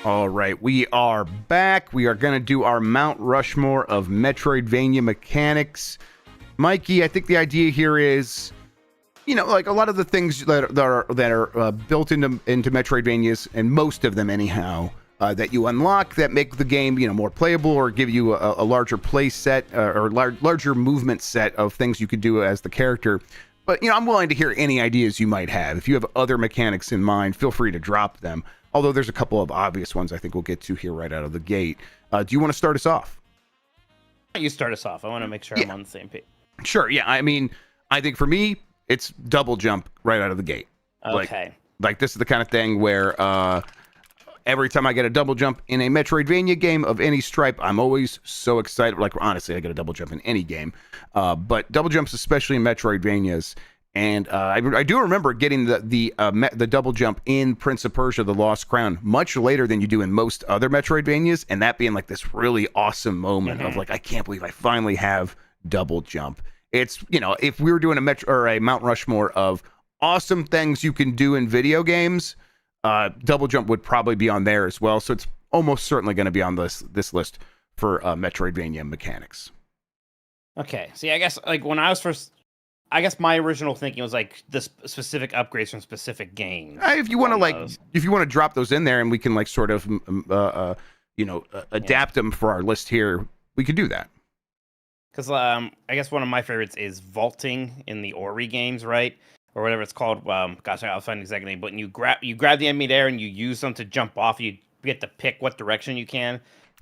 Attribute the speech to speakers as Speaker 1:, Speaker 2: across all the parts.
Speaker 1: All right, we are back. We are going to do our Mount Rushmore of Metroidvania mechanics. Mikey, I think the idea here is, like a lot of the things that are built into Metroidvanias, and most of them anyhow, that you unlock that make the game more playable or give you a larger play set or larger movement set of things you could do as the character. But I'm willing to hear any ideas you might have. If you have other mechanics in mind, feel free to drop them. Although there's a couple of obvious ones I think we'll get to here right out of the gate. Do you want to start us off?
Speaker 2: You start us off. I want to make sure I'm on the same page.
Speaker 1: Sure. Yeah. I mean, I think for me, it's double jump right out of the gate.
Speaker 2: Okay.
Speaker 1: Like this is the kind of thing where every time I get a double jump in a Metroidvania game of any stripe, I'm always so excited. Like, honestly, I get a double jump in any game. But double jumps, especially in Metroidvanias. And I do remember getting the double jump in Prince of Persia: The Lost Crown much later than you do in most other Metroidvanias, and that being like this really awesome moment of like, I can't believe I finally have double jump. It's if we were doing a Mount Rushmore of awesome things you can do in video games, double jump would probably be on there as well. So it's almost certainly going to be on this list for Metroidvania mechanics.
Speaker 2: Okay. See, I guess like when I was first. I guess my original thinking was like the specific upgrades from specific games.
Speaker 1: If you want to drop those in there, and we can like sort of, adapt them for our list here, we could do that.
Speaker 2: Because I guess one of my favorites is vaulting in the Ori games, right, or whatever it's called. Gosh, I'll find the exact name. But you grab the enemy there, and you use them to jump off. You get to pick what direction you can.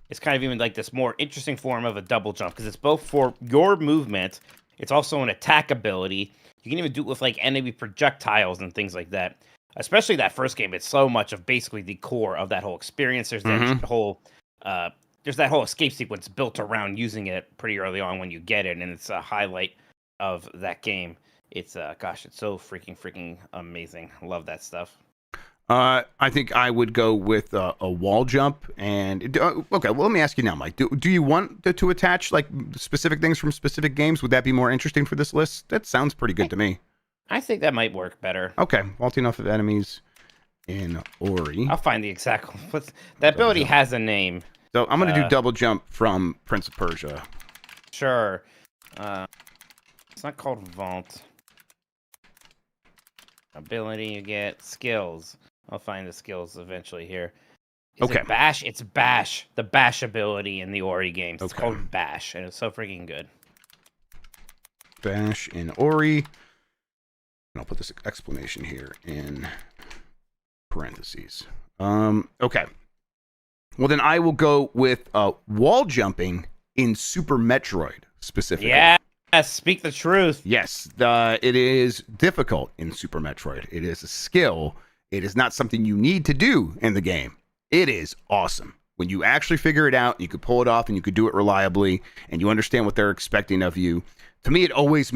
Speaker 2: It's kind of even like this more interesting form of a double jump because it's both for your movement. It's also an attack ability. You can even do it with like enemy projectiles and things like that. Especially that first game, it's so much of basically the core of that whole experience. There's that whole escape sequence built around using it pretty early on when you get it, and it's a highlight of that game. It's it's so freaking amazing. Love that stuff.
Speaker 1: I think I would go with a wall jump. And okay, well, let me ask you now, Mike. Do you want to attach like specific things from specific games? Would that be more interesting for this list? That sounds pretty good to me.
Speaker 2: I think that might work better.
Speaker 1: Okay, vaulting off of enemies in Ori.
Speaker 2: I'll find the exact one. That ability has a name.
Speaker 1: So I'm gonna do double jump from Prince of Persia.
Speaker 2: Sure. It's not called vault. Ability you get skills. I'll find the skills eventually here.
Speaker 1: Okay.
Speaker 2: Bash? It's Bash. The Bash ability in the Ori games. It's called Bash, and it's so freaking good.
Speaker 1: Bash in Ori. And I'll put this explanation here in parentheses. Okay. Well, then I will go with wall jumping in Super Metroid specifically.
Speaker 2: Yeah. Speak the truth.
Speaker 1: Yes, it is difficult in Super Metroid. It is a skill. It is not something you need to do in the game. It is awesome. When you actually figure it out, you could pull it off and you could do it reliably and you understand what they're expecting of you. To me, it always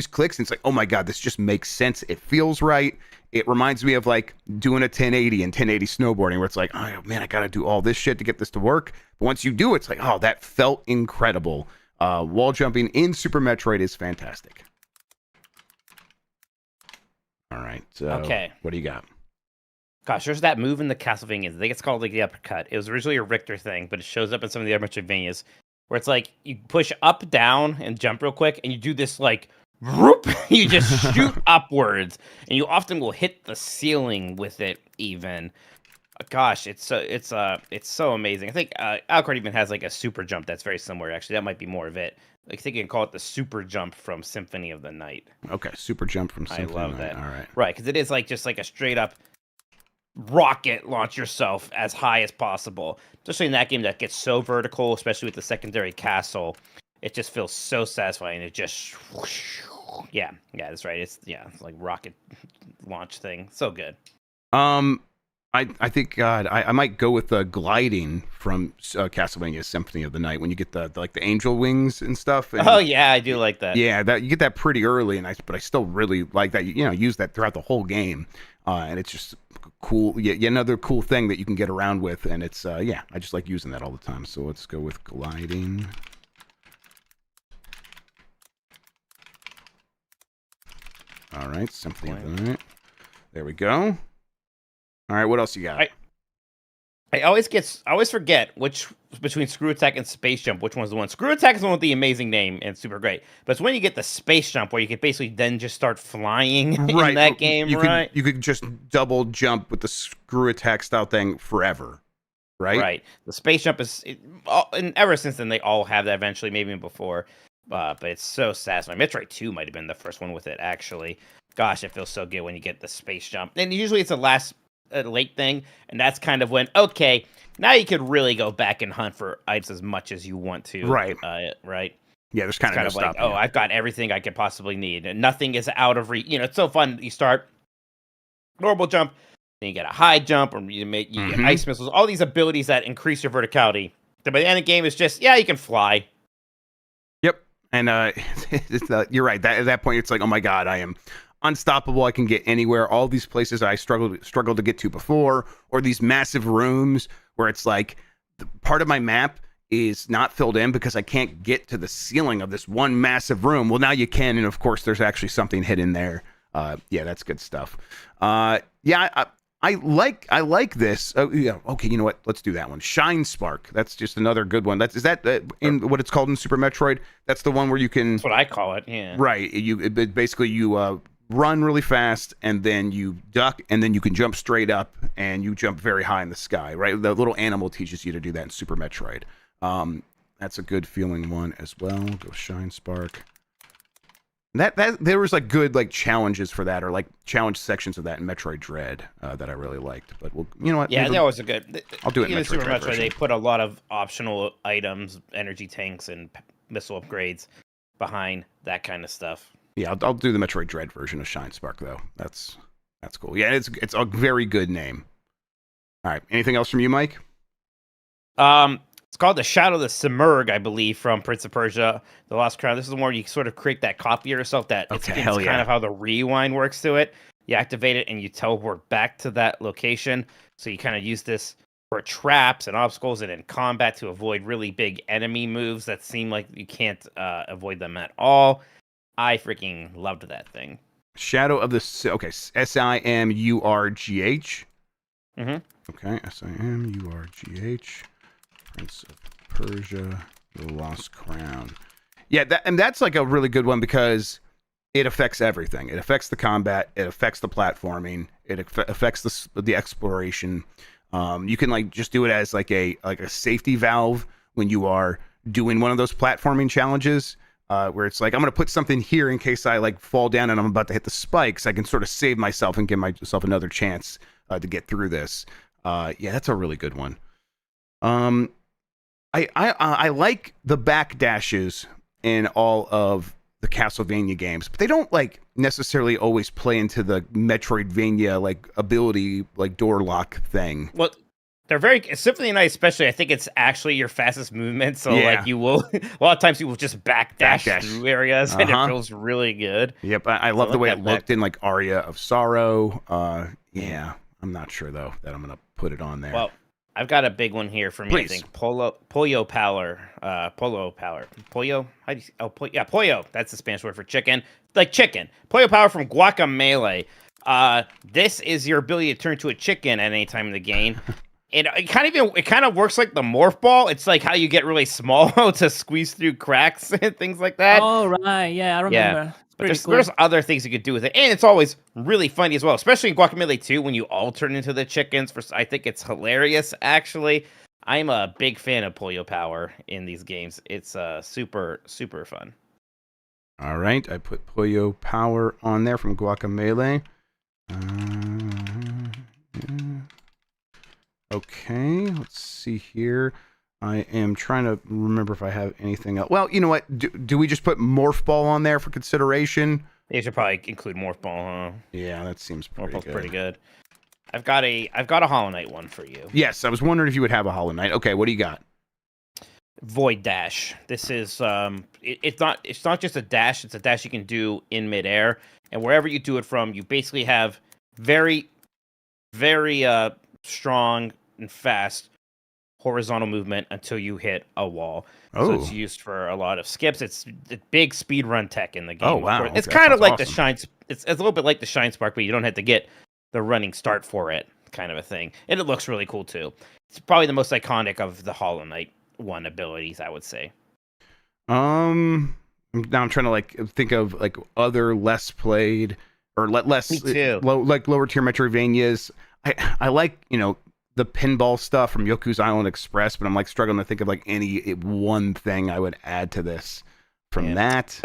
Speaker 1: clicks and it's like, oh my God, this just makes sense. It feels right. It reminds me of like doing a 1080 and 1080 snowboarding where it's like, oh man, I got to do all this shit to get this to work. But once you do it, it's like, oh, that felt incredible. Wall jumping in Super Metroid is fantastic. All right.
Speaker 2: Okay.
Speaker 1: What do you got?
Speaker 2: Gosh, there's that move in the Castlevanias. I think it's called like the uppercut. It was originally a Richter thing, but it shows up in some of the other Metroidvanias where it's like you push up, down, and jump real quick, and you do this like whoop. You just shoot upwards, and you often will hit the ceiling with it. Even, gosh, it's so amazing. I think Alucard even has like a super jump that's very similar. Actually, that might be more of it. I think you can call it the super jump from Symphony of the Night.
Speaker 1: Okay, super jump from Symphony of the Night.
Speaker 2: I love that.
Speaker 1: All right,
Speaker 2: right, because it is like just like a straight up rocket launch yourself as high as possible. Especially in that game that gets so vertical, especially with the secondary castle, it just feels so satisfying. It just, yeah, that's right. It's like rocket launch thing. So good.
Speaker 1: I think I might go with the gliding from Castlevania Symphony of the Night when you get the angel wings and stuff. And,
Speaker 2: oh yeah, I do like that.
Speaker 1: Yeah, that you get that pretty early, but I still really like that. Use that throughout the whole game, and it's just cool. Yeah, another cool thing that you can get around with, and it's I just like using that all the time. So let's go with gliding. All right, Symphony of the Night. There we go. All right, what else you got?
Speaker 2: I always forget which between screw attack and space jump, which one's the one. Screw attack is the one with the amazing name and super great, but it's when you get the space jump where you can basically then just start flying in
Speaker 1: Right.
Speaker 2: that game, right?
Speaker 1: You could just double jump with the screw attack style thing forever. Right?
Speaker 2: Right. The space jump and ever since then they all have that eventually, maybe even before. But it's so satisfying. Metroid 2 might have been the first one with it, actually. Gosh, it feels so good when you get the space jump. And usually it's a late thing, and that's kind of when, okay, now you could really go back and hunt for items as much as you want to.
Speaker 1: Right.
Speaker 2: Right.
Speaker 1: Yeah, there's kind
Speaker 2: It's
Speaker 1: of
Speaker 2: kind of like, oh, I've got everything I could possibly need, and nothing is out of reach. It's so fun. You start normal jump, then you get a high jump, or you get ice missiles, all these abilities that increase your verticality. But by the end of the game, it's just, yeah, you can fly.
Speaker 1: Yep. And you're right. At that point, it's like, oh my god, I am unstoppable. I can get anywhere. All these places I struggled to get to before, or these massive rooms where it's like part of my map is not filled in because I can't get to the ceiling of this one massive room. Well, now you can, and of course, there's actually something hidden there. Yeah, that's good stuff. Yeah, I like this. Oh, yeah. Okay, you know what? Let's do that one. Shine Spark. That's just another good one. Is that in what it's called in Super Metroid? That's the one where you can.
Speaker 2: That's what I call it. Yeah.
Speaker 1: Right. Basically you run really fast and then you duck and then you can jump straight up and you jump very high in the sky. Right. The little animal teaches you to do that in Super Metroid. That's a good feeling one as well. Go Shine Spark. That there was like good like challenges for that, or like challenge sections of that in Metroid Dread that I really liked. But you know what?
Speaker 2: Yeah, that was a good.
Speaker 1: I'll do it in
Speaker 2: Super
Speaker 1: Metroid
Speaker 2: Metroid. They put a lot of optional items, energy tanks, and missile upgrades behind that kind of stuff.
Speaker 1: Yeah, I'll do the Metroid Dread version of Shine Spark though. That's cool. Yeah, it's a very good name. All right, anything else from you, Mike?
Speaker 2: It's called the Shadow of the Simurgh, I believe, from Prince of Persia: The Lost Crown. This is where you sort of create that copy of yourself. It's kind of how the rewind works to it. You activate it and you teleport back to that location. So you kind of use this for traps and obstacles and in combat to avoid really big enemy moves that seem like you can't avoid them at all. I freaking loved that thing.
Speaker 1: Shadow of the Simurgh.
Speaker 2: Mm-hmm.
Speaker 1: Okay, Simurgh. Prince of Persia, The Lost Crown. Yeah, that's like a really good one because it affects everything. It affects the combat. It affects the platforming. It affects the exploration. You can like just do it as like a safety valve when you are doing one of those platforming challenges. Where it's like, I'm going to put something here in case I like fall down and I'm about to hit the spikes. I can sort of save myself and give myself another chance to get through this. Yeah, that's a really good one. I like the backdashes in all of the Castlevania games, but they don't like necessarily always play into the Metroidvania like ability like door lock thing.
Speaker 2: Well, they're very Symphony Night, especially. I think it's actually your fastest movement. So like you will a lot of times you will just backdash through areas, and it feels really good.
Speaker 1: Yep, I love the way it looked in like Aria of Sorrow. Yeah, I'm not sure though that I'm gonna put it on there.
Speaker 2: Well, I've got a big one here for me.
Speaker 1: Please.
Speaker 2: I think Pollo Power. Pollo. How do you? Pollo. That's the Spanish word for chicken. Like chicken. Pollo Power from Guacamelee. This is your ability to turn to a chicken at any time in the game. It kind of works like the morph ball. It's like how you get really small to squeeze through cracks and things like that.
Speaker 3: Oh right, yeah, I remember.
Speaker 2: Yeah. But there's other things you could do with it, and it's always really funny as well, especially in Guacamelee 2 when you all turn into the chickens. I think it's hilarious. Actually, I'm a big fan of Pollo Power in these games. It's super super fun.
Speaker 1: All right, I put Pollo Power on there from Guacamelee. Okay, let's see here. I am trying to remember if I have anything else. Well, you know what? Do we just put Morph Ball on there for consideration?
Speaker 2: They should probably include Morph Ball, huh?
Speaker 1: Yeah, that seems pretty good.
Speaker 2: Pretty good. I've got a Hollow Knight one for you.
Speaker 1: Yes, I was wondering if you would have a Hollow Knight. Okay, what do you got?
Speaker 2: Void Dash. This is it's not just a dash. It's a dash you can do in midair, and wherever you do it from, you basically have very, very strong and fast horizontal movement until you hit a wall.
Speaker 1: Oh.
Speaker 2: So it's used for a lot of skips. It's the big speed run tech in the game.
Speaker 1: Oh wow!
Speaker 2: It's kind of like the Shine. It's a little bit like the Shine Spark, but you don't have to get the running start for it. kind of a thing, and it looks really cool too. It's probably the most iconic of the Hollow Knight 1 abilities, I would say.
Speaker 1: Now I'm trying to like think of like other less played or less
Speaker 2: Me too.
Speaker 1: lower tier Metroidvanias. I like, you know, the pinball stuff from Yoku's Island Express, but I'm like struggling to think of like any one thing I would add to this from that.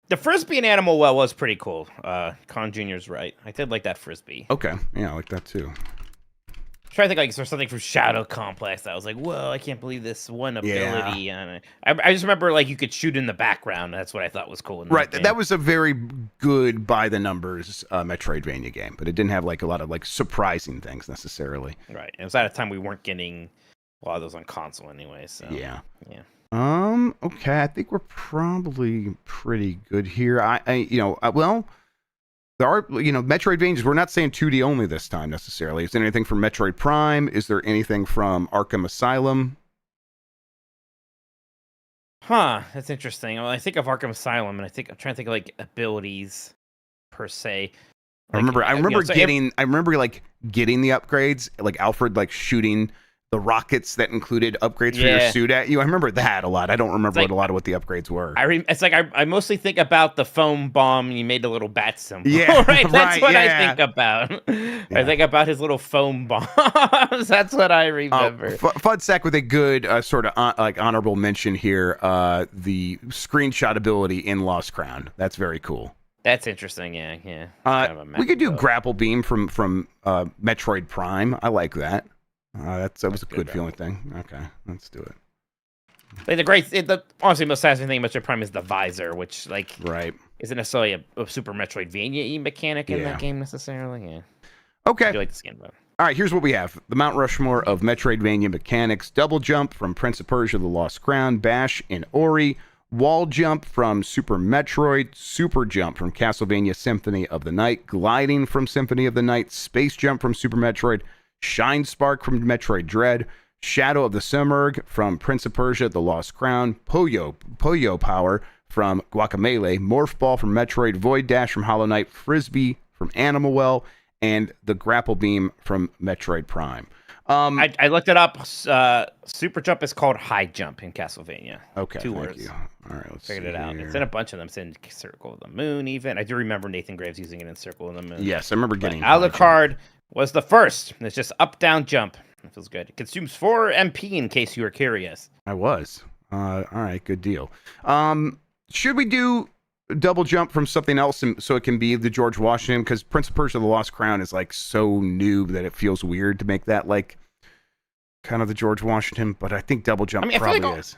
Speaker 2: The Frisbee in Animal Well was pretty cool. Con Jr.'s right. I did like that Frisbee.
Speaker 1: Okay. Yeah, I like that too.
Speaker 2: I'm trying to think like there's something from Shadow Complex that I was like, whoa, I can't believe this one ability. Yeah. I just remember like you could shoot in the background. That's what I thought was cool.
Speaker 1: Right. That was a very good by the numbers Metroidvania game, but it didn't have like a lot of like surprising things necessarily.
Speaker 2: Right. It was at a time we weren't getting a lot of those on console anyway. So
Speaker 1: yeah.
Speaker 2: Yeah.
Speaker 1: Okay, I think we're probably pretty good here. Well, there are, you know, Metroidvanias. We're not saying 2D only this time necessarily. Is there anything from Metroid Prime? Is there anything from Arkham Asylum?
Speaker 2: Huh, that's interesting. Well, I think of Arkham Asylum, and I'm trying to think of like abilities per se. Like,
Speaker 1: I remember getting the upgrades, like Alfred like shooting the rockets that included upgrades for your suit at you. I remember that a lot. I don't remember what the upgrades were.
Speaker 2: It's like I mostly think about the foam bomb. You made the little bat symbol.
Speaker 1: Yeah,
Speaker 2: right. That's what I think about. Yeah. I think about his little foam bombs. That's what I remember.
Speaker 1: Fudsec with a good sort of like honorable mention here. The screenshot ability in Lost Crown. That's very cool.
Speaker 2: That's interesting. Yeah.
Speaker 1: We could do grapple beam from Metroid Prime. I like that. That was a good feeling thing. Okay, let's do it.
Speaker 2: Like the honestly most satisfying thing about Metroid Prime is the visor, which like isn't necessarily a Super Metroidvania mechanic in that game necessarily. Yeah.
Speaker 1: Okay.
Speaker 2: I do like this game though.
Speaker 1: All right, here's what we have: the Mount Rushmore of Metroidvania mechanics. Double jump from Prince of Persia: The Lost Crown, Bash in Ori. Wall jump from Super Metroid, super jump from Castlevania Symphony of the Night, gliding from Symphony of the Night, space jump from Super Metroid, Shine Spark from Metroid Dread, Shadow of the Simurgh from Prince of Persia: The Lost Crown, Puyo Power from Guacamelee, Morph Ball from Metroid, Void Dash from Hollow Knight, Frisbee from Animal Well, and the Grapple Beam from Metroid Prime.
Speaker 2: I looked it up. Super jump is called high jump in Castlevania.
Speaker 1: Okay,
Speaker 2: Two
Speaker 1: thank
Speaker 2: words.
Speaker 1: you. All right, let's
Speaker 2: figured
Speaker 1: see
Speaker 2: it out.
Speaker 1: here.
Speaker 2: It's in a bunch of them. It's in Circle of the Moon. Even I do remember Nathan Graves using it in Circle of the Moon.
Speaker 1: Yes, I remember getting.
Speaker 2: Alucard was the first. It's just up down jump. It feels good. It consumes 4 MP in case you were curious.
Speaker 1: I was. All right, good deal. Should we do double jump from something else so it can be the George Washington? Because Prince of Persia: The Lost Crown is like so new that it feels weird to make that like kind of the George Washington, but I think double jump probably is.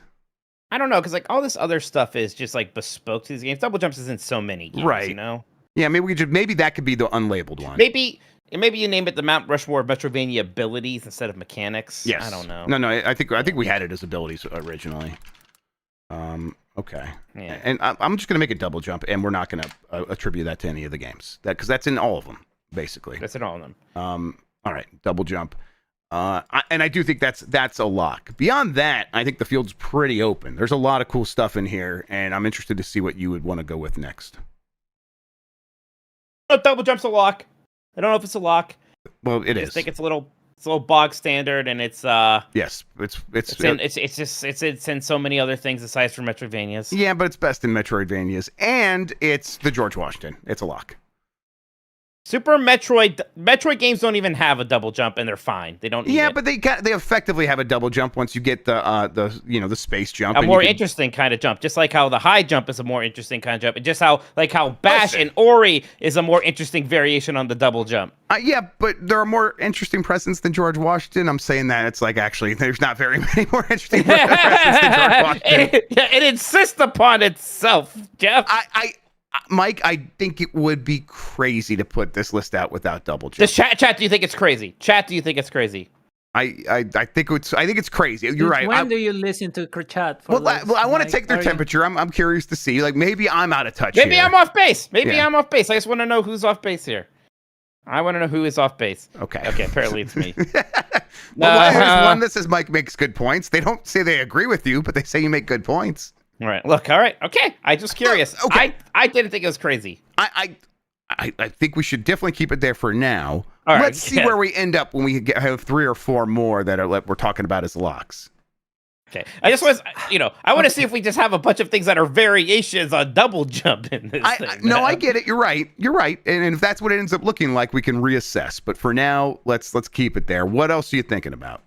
Speaker 2: I don't know, because like all this other stuff is just like bespoke to these games. Double jumps is in so many games,
Speaker 1: right?
Speaker 2: You know?
Speaker 1: Yeah, maybe that could be the unlabeled one.
Speaker 2: Maybe you name it the Mount Rushmore of Metroidvania abilities instead of mechanics.
Speaker 1: Yes.
Speaker 2: I don't know.
Speaker 1: No, I think we had it as abilities originally. Okay.
Speaker 2: Yeah.
Speaker 1: And I'm just gonna make a double jump, and we're not gonna attribute that to any of the games. Because that's in all of them, basically.
Speaker 2: That's in all of them.
Speaker 1: All right, double jump. And I do think that's a lock. Beyond that, I think the field's pretty open. There's a lot of cool stuff in here, and I'm interested to see what you would want to go with next.
Speaker 2: Oh, double jump's a lock. I don't know if it's a lock.
Speaker 1: Well, it is.
Speaker 2: I think it's a little bog standard, and it's
Speaker 1: yes,
Speaker 2: it's in so many other things aside from Metroidvanias.
Speaker 1: Yeah, but it's best in Metroidvanias, and it's the George Washington. It's a lock.
Speaker 2: Super Metroid games don't even have a double jump, and they're fine. They don't.
Speaker 1: Yeah, but they effectively have a double jump once you get the space jump.
Speaker 2: A more interesting kind of jump, just like how the high jump is a more interesting kind of jump, and just how Bash and Ori is a more interesting variation on the double jump.
Speaker 1: Yeah, but there are more interesting presents than George Washington. I'm saying that it's like actually there's not very many more interesting presents than George Washington.
Speaker 2: It insists upon itself, Jeff.
Speaker 1: Mike, I think it would be crazy to put this list out without double jump.
Speaker 2: Does chat, do you think it's crazy? Chat, do you think it's crazy?
Speaker 1: I think it's crazy. You're right.
Speaker 3: When do you listen to chat?
Speaker 1: Well, I want to take their temperature. I'm curious to see. Like maybe I'm out of touch.
Speaker 2: Maybe I'm off base. I'm off base. I just want to know who's off base here. I want to know who is off base.
Speaker 1: Okay.
Speaker 2: Apparently it's me.
Speaker 1: Well, there's one that says Mike makes good points. They don't say they agree with you, but they say you make good points.
Speaker 2: All right. Look. All right. Okay. I just curious.
Speaker 1: Okay.
Speaker 2: I didn't think it was crazy.
Speaker 1: I think we should definitely keep it there for now.
Speaker 2: All right,
Speaker 1: let's see
Speaker 2: yeah.
Speaker 1: where we end up when we have 3 or 4 more that we're talking about as locks.
Speaker 2: Okay, I just want I want to see if we just have a bunch of things that are variations on double jump in this thing.
Speaker 1: No, I get it. You're right. And if that's what it ends up looking like, we can reassess. But for now, let's keep it there. What else are you thinking about?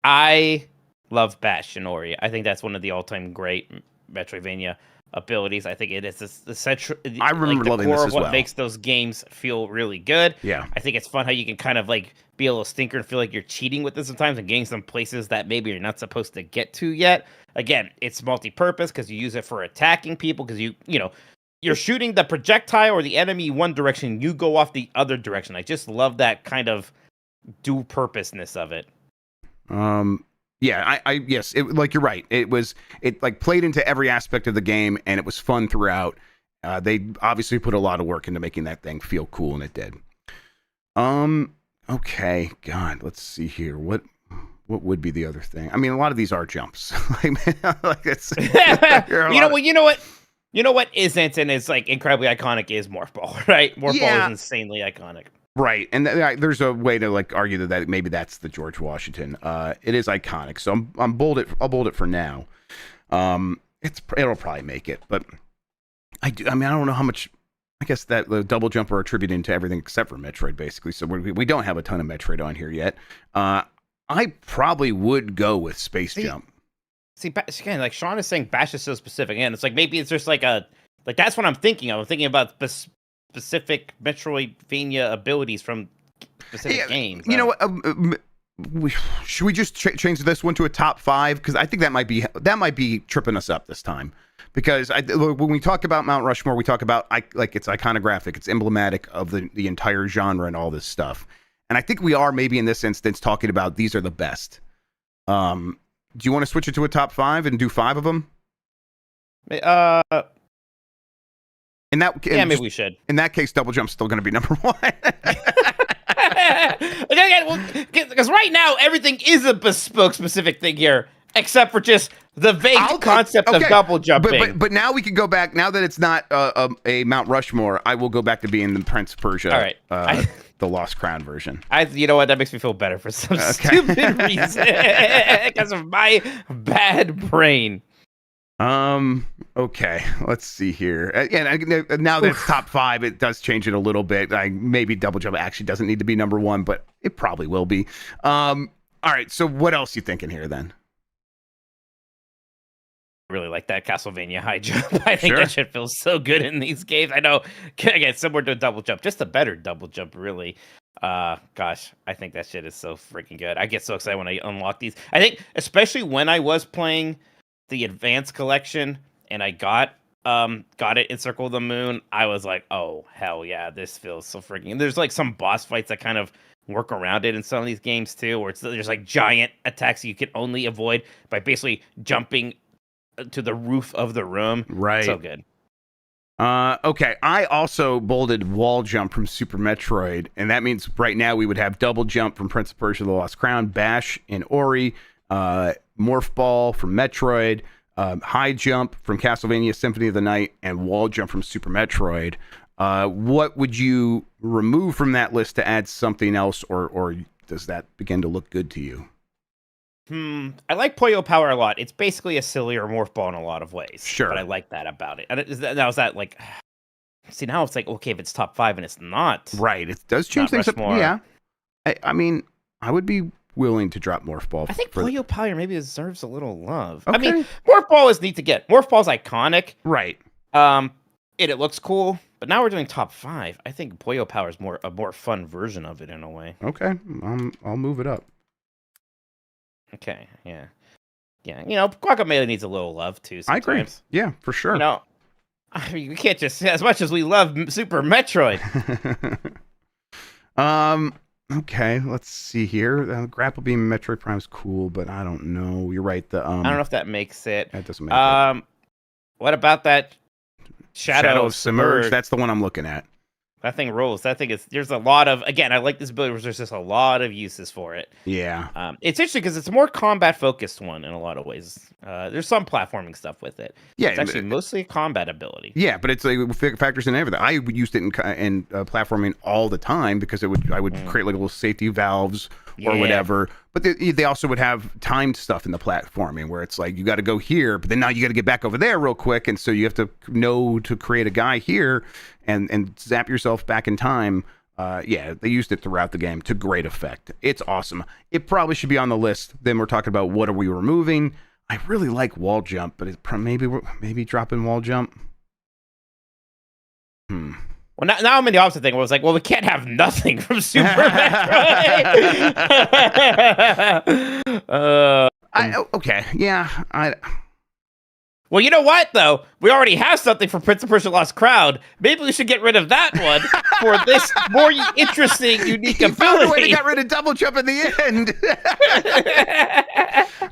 Speaker 2: I love Bash and Ori. I think that's one of the all-time great Metroidvania abilities. I think it is the central.
Speaker 1: I remember
Speaker 2: the
Speaker 1: loving
Speaker 2: core
Speaker 1: this
Speaker 2: of
Speaker 1: as
Speaker 2: what
Speaker 1: well.
Speaker 2: makes those games feel really good.
Speaker 1: Yeah.
Speaker 2: I think it's fun how you can kind of like be a little stinker and feel like you're cheating with this sometimes and getting some places that maybe you're not supposed to get to yet. Again, it's multi-purpose because you use it for attacking people because you're shooting the projectile or the enemy one direction, you go off the other direction. I just love that kind of dual purposeness of it.
Speaker 1: Yeah, yes, like you're right. It like played into every aspect of the game, and it was fun throughout. They obviously put a lot of work into making that thing feel cool, and it did. Okay, God, let's see here. What would be the other thing? I mean, a lot of these are jumps. Like it's
Speaker 2: You know what isn't and is like incredibly iconic is Morph Ball, right? Morph Ball is insanely iconic.
Speaker 1: Right, and there's a way to like argue that maybe that's the George Washington. It is iconic, so I'll bold it for now. It'll probably make it, but I don't know how much. I guess that the double jump are attributed to everything except for Metroid, basically. So we don't have a ton of Metroid on here yet. I probably would go with Space Jump.
Speaker 2: See, again, like Sean is saying, Bash is so specific, and it's like maybe it's just like that's what I'm thinking of. I'm thinking about specific Metroidvania abilities from specific games.
Speaker 1: You know what? Should we just change this one to a top 5? Because I think that might be tripping us up this time. Because when we talk about Mount Rushmore, we talk about like it's iconographic, it's emblematic of the entire genre and all this stuff. And I think we are maybe in this instance talking about these are the best. Do you want to switch it to a top 5 and do 5 of them?
Speaker 2: Maybe we should.
Speaker 1: In that case, double jump's still going to be number 1.
Speaker 2: Because right now everything is a bespoke, specific thing here, except for just the vague concept of double jumping.
Speaker 1: But now we can go back. Now that it's not a Mount Rushmore, I will go back to being the Prince of Persia.
Speaker 2: All right.
Speaker 1: The Lost Crown version.
Speaker 2: You know what? That makes me feel better for some stupid reason because of my bad brain.
Speaker 1: Okay, let's see here. And now that it's top 5, it does change it a little bit. Maybe double jump actually doesn't need to be number 1, but it probably will be. All right, so what else you thinking here then?
Speaker 2: I really like that Castlevania high jump. I think that shit feels so good in these games. I know, again, similar to a double jump, just a better double jump, really. Gosh, I think that shit is so freaking good. I get so excited when I unlock these. I think, especially when I was playing the Advanced Collection and I got it in Circle of the Moon, I was like, oh, hell yeah, this feels so freaking... And there's like some boss fights that kind of work around it in some of these games too, where there's like giant attacks you can only avoid by basically jumping to the roof of the room.
Speaker 1: Right.
Speaker 2: So good.
Speaker 1: Okay, I also bolded wall jump from Super Metroid, and that means right now we would have double jump from Prince of Persia: The Lost Crown, Bash and Ori, Morph Ball from Metroid, high jump from Castlevania Symphony of the Night, and wall jump from Super Metroid. What would you remove from that list to add something else, or does that begin to look good to you?
Speaker 2: I like Puyo Power a lot. It's basically a sillier Morph Ball in a lot of ways.
Speaker 1: Sure.
Speaker 2: But I like that about it. And now is that like... See, now it's like, okay, if it's top 5 and it's not...
Speaker 1: Right, it does change things up. Yeah. I mean, I would be willing to drop Morph Ball.
Speaker 2: I think Puyo Power maybe deserves a little love.
Speaker 1: Okay.
Speaker 2: I mean, Morph Ball is neat to get. Morph Ball's iconic.
Speaker 1: Right.
Speaker 2: It looks cool. But now we're doing top 5. I think Puyo Power is a more fun version of it in a way.
Speaker 1: Okay, I'll move it up.
Speaker 2: Okay, yeah. Yeah, Guacamelee needs a little love, too, sometimes.
Speaker 1: I agree. Yeah, for sure.
Speaker 2: I mean, we can't just... As much as we love Super Metroid.
Speaker 1: Okay, let's see here. Grapple Beam Metroid Prime is cool, but I don't know. You're right. I
Speaker 2: don't know if that makes it.
Speaker 1: That doesn't make it.
Speaker 2: What about that Shadow of Submerge?
Speaker 1: That's the one I'm looking at.
Speaker 2: That thing rules. That thing is. There's a lot of. Again, I like this ability because there's just a lot of uses for it.
Speaker 1: Yeah.
Speaker 2: It's interesting because it's a more combat focused one in a lot of ways. There's some platforming stuff with it.
Speaker 1: Yeah,
Speaker 2: it's actually mostly a combat ability.
Speaker 1: Yeah, but it's like factors in everything. I used it in platforming all the time because I would create like little safety valves or whatever. But they also would have timed stuff in the platforming where it's like you got to go here, but then now you got to get back over there real quick, and so you have to know to create a guy here and zap yourself back in time. Yeah, they used it throughout the game to great effect. It's awesome. It probably should be on the list. Then we're talking about what are we removing. I really like wall jump, but maybe dropping wall jump.
Speaker 2: Well, now I'm in the opposite thing. Where I was like, well, we can't have nothing from Super Metroid.
Speaker 1: Okay, yeah.
Speaker 2: Well, you know what, though? We already have something for Prince of Persia Lost Crown. Maybe we should get rid of that one for this more interesting, unique ability.
Speaker 1: Found a way to get rid of double jump in the end.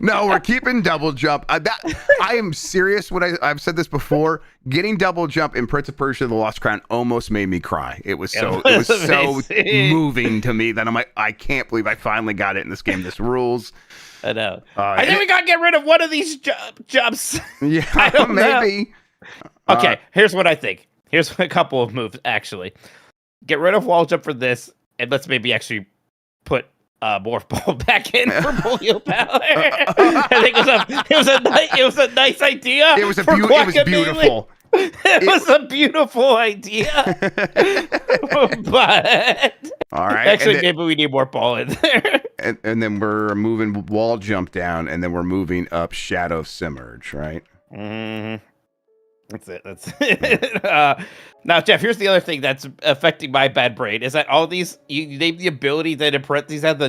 Speaker 1: No, we're keeping double jump. I am serious when I've said this before. Getting double jump in Prince of Persia: The Lost Crown almost made me cry. It was so moving to me that I'm like, I can't believe I finally got it in this game. This rules.
Speaker 2: I know. I think we gotta get rid of one of these jumps.
Speaker 1: Yeah, maybe.
Speaker 2: Okay, here's what I think. Here's a couple of moves, actually. Get rid of wall jump for this, and let's maybe actually put Morph Ball back in for Polio Power. I think it was a nice idea.
Speaker 1: It was beautiful.
Speaker 2: It was a beautiful idea. But
Speaker 1: all right,
Speaker 2: actually, maybe we need more ball in there.
Speaker 1: And then we're moving wall jump down, and then we're moving up Shadow Simmerge, right?
Speaker 2: Mm-hmm. That's it. Now, Jeff, here's the other thing that's affecting my bad brain is that all these you name the ability that in parentheses have the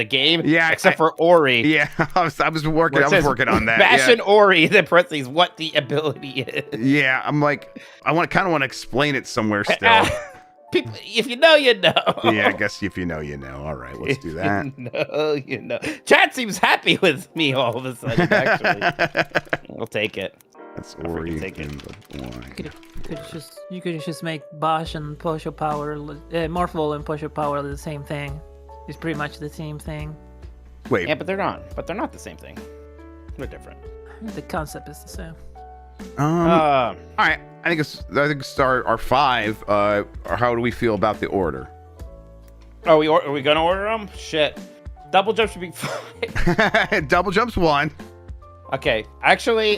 Speaker 2: game, except for Ori.
Speaker 1: Yeah, I was working on that.
Speaker 2: Bash and Ori, the parentheses, what the ability is.
Speaker 1: Yeah, I'm like, I kind of want to explain it somewhere still.
Speaker 2: People, if you know, you know.
Speaker 1: Yeah, I guess if you know, you know. All right, let's do that.
Speaker 2: You know. Chat seems happy with me all of a sudden, actually. We'll take it.
Speaker 1: That's Ori in the blind.
Speaker 3: You could just make Bosch and Posho Power, Morphle and Posho Power the same thing. It's pretty much the same thing.
Speaker 1: Wait.
Speaker 2: Yeah, but they're not. But they're not the same thing. They're different.
Speaker 3: The concept is the same.
Speaker 1: All right. I think it's our 5. How do we feel about the order?
Speaker 2: Are we gonna order them? Shit. Double jump should be 5.
Speaker 1: Double jump's 1.
Speaker 2: Okay. Actually,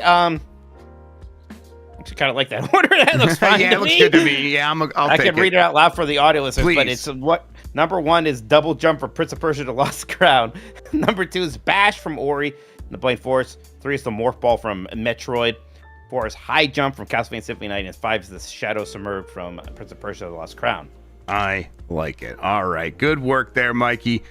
Speaker 2: kind of like that order. That looks fine.
Speaker 1: Yeah, it looks good to me. Yeah, I
Speaker 2: can read it out loud for the audio listeners.
Speaker 1: Please.
Speaker 2: But it's what number 1 is double jump for Prince of Persia: The Lost Crown. Number 2 is Bash from Ori and the Blind Forest. 3 is the Morph Ball from Metroid. 4 is High Jump from Castlevania Symphony 9, and 5 is the Shadow Submerge from Prince of Persia: The Lost Crown.
Speaker 1: I like it. All right, good work there, Mikey.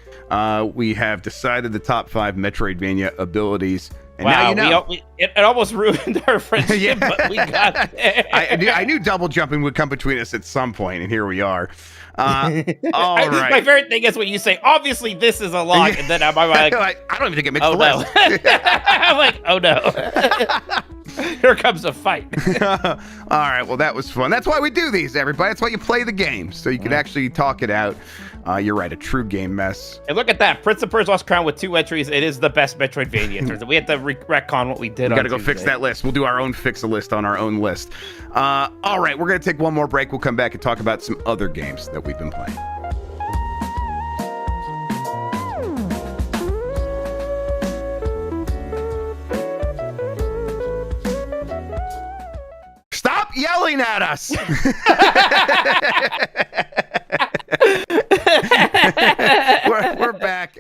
Speaker 1: We have decided the top 5 Metroidvania abilities. And now you know.
Speaker 2: It almost ruined our friendship, but we got there.
Speaker 1: I knew double jumping would come between us at some point, and here we are. All right.
Speaker 2: My favorite thing is when you say, obviously this is a lock, and then I'm like,
Speaker 1: I don't even think it makes the
Speaker 2: no.
Speaker 1: list.
Speaker 2: I'm like, oh no. Here comes a fight.
Speaker 1: All right, well, that was fun. That's why we do these, everybody. That's why you play the game, so you can actually talk it out. You're right, a true game mess.
Speaker 2: And look at that. Prince of Persia: Lost Crown with 2 entries. It is the best Metroidvania. We have to retcon what we did.
Speaker 1: We got to go fix that list. We'll do our own fix-a-list on our own list. All right, we're going to take one more break. We'll come back and talk about some other games that we've been playing. Stop yelling at us! We're back.